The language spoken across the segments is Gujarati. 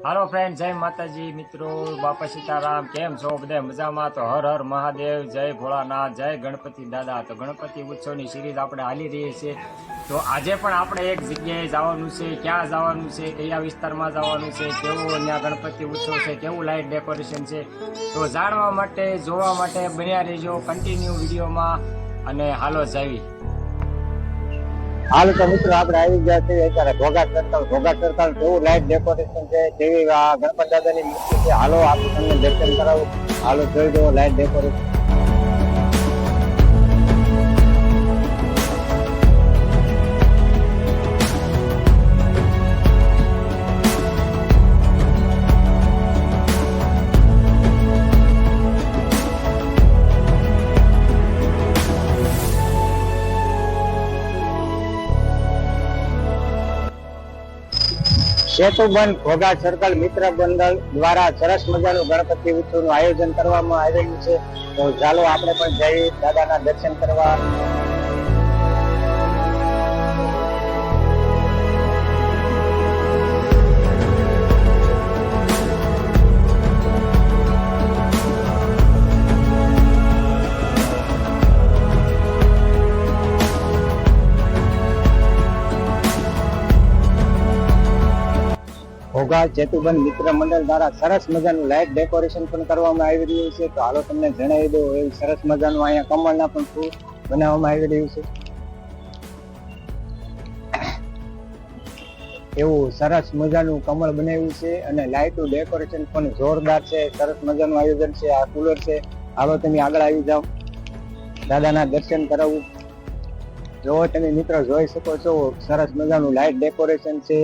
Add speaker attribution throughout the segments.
Speaker 1: હાલો ફ્રેન્ડ, જય માતાજી મિત્રો, બાપા સીતારામ. કેમ છો બધા? મજામાં? તો હર હર મહાદેવ, જય ભોળાનાથ, જય ગણપતિ દાદા. તો ગણપતિ ઉત્સવની સિરીઝ આપણે હાલી રહી છે. તો આજે પણ આપણે એક જગ્યાએ જવાનું છે. ક્યાં જવાનું છે, કયા વિસ્તારમાં જવાનું છે, કેવું ત્યાં ગણપતિ ઉત્સવ છે, કેવું લાઇટ ડેકોરેશન છે, તો જાણવા માટે, જોવા માટે બન્યા રહેજો કન્ટિન્યુ વિડીયોમાં. અને હાલો જાવી.
Speaker 2: હાલ તો મિત્રો આપણે આવી ગયા છીએ અત્યારે ઘોઘા સર્કલ કેવું લાઇટ ડેકોરેશન છે, કેવી આ ગણપત દાદાની મૂર્તિ છે. હાલો આપણે તમને દર્શન કરાવું. હાલો જોઈ દો લાઇટ ડેકોરેશન. સેતુબંધ ઘોઘા સર્કલ મિત્ર મંડળ દ્વારા સરસ મજાનું ગણપતિ ઉત્સવનું આયોજન કરવામાં આવેલું છે. તો ચાલો આપણે પણ જઈએ દાદાના દર્શન કરવા. ઘોઘા સેતુબંધ મિત્ર મંડળ દ્વારા સરસ મજાનું લાઇટ ડેકોરેશન પણ કરવામાં આવી રહ્યું છે. તો હાલો તમને જણાવી દો, એવું સરસ મજાનું અહીંયા કમળના પણ ફૂલ બનાવવામાં આવી રહ્યું છે. એવું સરસ મજાનું કમળ બનાવ્યું છે અને લાઇટનું ડેકોરેશન પણ જોરદાર છે. સરસ મજાનું આયોજન છે. આ કુલર છે. હાલો તમે આગળ આવી જાઓ, દાદાના દર્શન કરાવું. જો તમે મિત્રો જોઈ શકો છો, સરસ મજાનું લાઇટ ડેકોરેશન છે.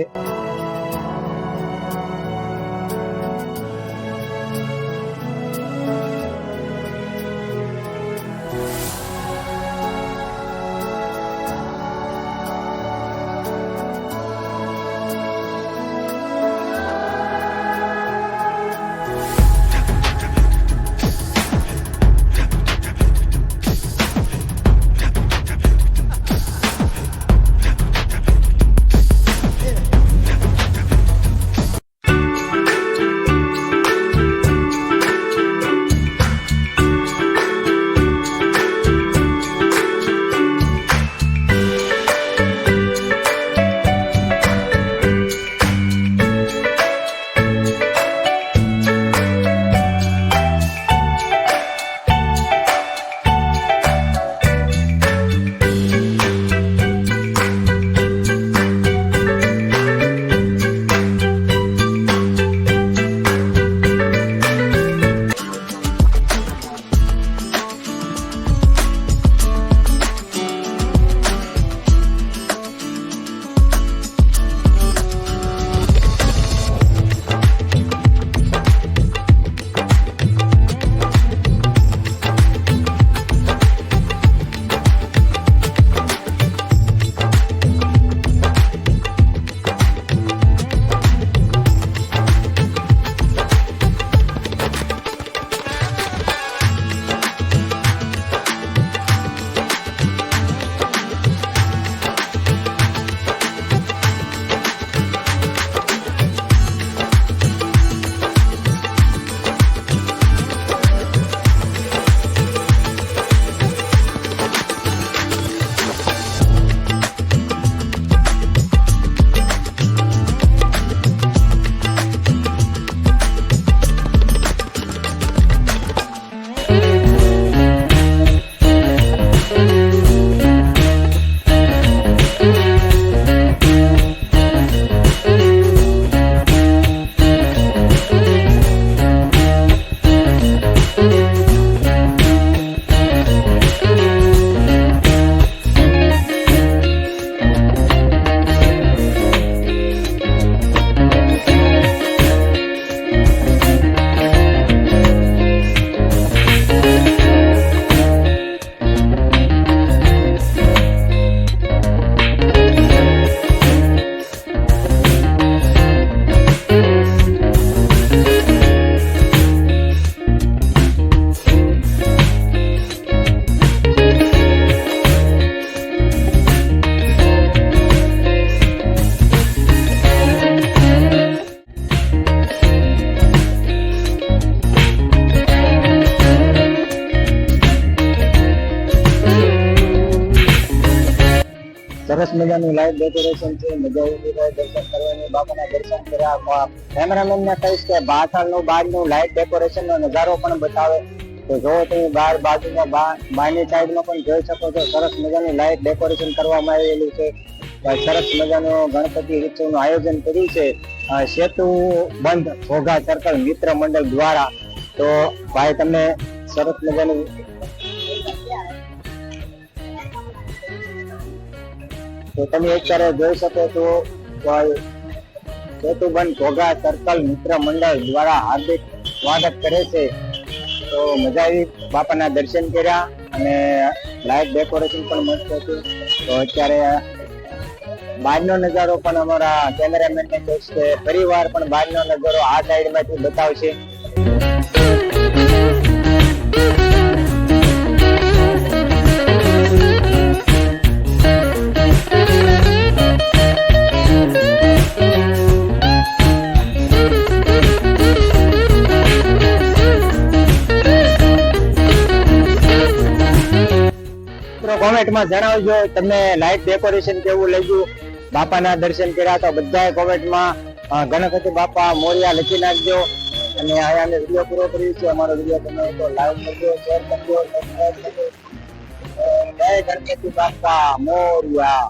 Speaker 2: સરસ મજાનું લાઈવ ડેકોરેશન છે, મજા આવી રહી દર્શન કરવાની, બાપાના દર્શન કર્યા. કેમેરામેન ને કહીશ કે પાછળનું બહારનું લાઈવ ડેકોરેશન નો નજારો પણ બતાવે. તો જો તમે બહાર બાજુમાં બહારની સાઈડમાં પણ જોઈ શકો છો, સરસ મજાનું લાઈવ ડેકોરેશન કરવામાં આવેલું છે. સરસ મજાનું ગણપતિ ઉત્સવનું આયોજન કર્યું છે સેતુ બંધ ઘોઘા સર્કલ મિત્ર મંડળ દ્વારા. તો ભાઈ તમને સરસ મજાનું તો તમે અત્યારે જોઈ શકો છો સેતુબંધ ઘોઘા સર્કલ મિત્ર મંડળ દ્વારા હાર્દિક સ્વાગત કરે છે. તો મજા આવી, બાપાના દર્શન કર્યા અને લાઈવ ડેકોરેશન પણ મસ્ત હતું. તો અત્યારે બહારનો નજારો પણ અમારા કેમેરામેન ને કહીશ કે ફરીવાર પણ બહારનો નજારો આ સાઈડ માંથી બતાવશે. કોમેન્ટમાં જણાવજો તમને લાઈટ ડેકોરેશન કેવું લાગ્યું, બાપાના દર્શન કર્યા તો બધાએ કોમેન્ટમાં ગણપતિ બાપા મોરિયા લખી નાખજો. અને અહીંયા અમે વિડીયો પૂરો કર્યો છે. અમારો વિડીયો તમે તો લાઈક કરજો, શેર કરજો, સબસ્ક્રાઇબ કરજો. જય ગણપતિ બાપા મોરિયા.